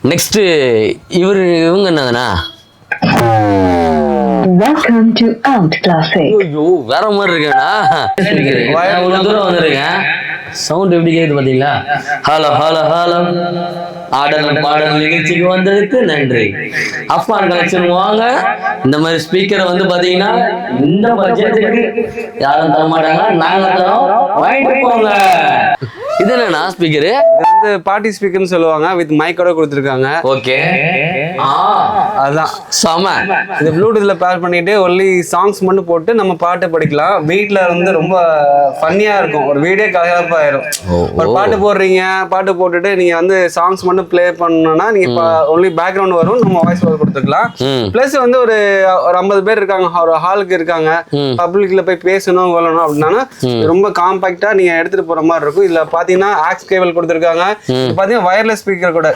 Next இவங்க என்னதுண்ணா? Welcome to Out Classic. ஐயோ வேற மாதிரி இருக்கேண்ணா. இவ்வளவு தூரம் வந்திருக்கேன். சவுண்ட் எப்படி கேக்குது பாத்தீங்களா? ஹலோ ஹலோ ஹலோ, ஆடலும் பாடல் நிகழ்ச்சிக்கு வந்ததுக்கு நன்றி. அஃபான் கலெக்ஷன் வாங்க. இந்த மாதிரி ஸ்பீக்கரை வந்து பாத்தீங்கன்னா இந்த பட்ஜெட்டுக்கு யாரும் தர மாட்டாங்க, நாங்க தரோம், வாங்கிட்டு போங்க. இது என்னன்னா ஸ்பீக்கரு? இது வந்து பார்ட்டி ஸ்பீக்கர்னு சொல்லுவாங்க, வித் மைக்கோட கொடுத்துருக்காங்க. ஓகே, அதுதான் செம. இது ப்ளூடூத்ல பேர் பண்ணிட்டு ஒன்லி சாங்ஸ் மட்டும் போட்டு நம்ம பாட்டு படிக்கலாம். வீட்ல வந்து ரொம்ப ஃபன்னியா இருக்கும், ஒரு வீடியோ கலகலப்பாயிரும். ஒரு பாட்டு போடுறீங்க, பாட்டு போட்டுட்டு நீங்க வந்து சாங்ஸ் மட்டும் ப்ளே பண்ணணும்னா நீங்க ஒன்லி பேக்ரவுண்ட் வரும், நம்ம வாய்ஸ் ஓவர் கொடுத்துக்கலாம். பிளஸ் வந்து ஒரு 50 பேர் இருக்காங்க, ஒரு ஹாலுக்கு இருக்காங்க, பப்ளிக்ல போய் பேசணும் வரணும் அப்படின்னா ரொம்ப காம்பாக்டா நீங்க எடுத்துட்டு போற மாதிரி இருக்கும். இதுல பாத்தீங்கன்னா ஆக்ஸ் கேபிள் கொடுத்துருக்காங்க, பாத்தீங்கன்னா வயர்லெஸ் ஸ்பீக்கர் கூட.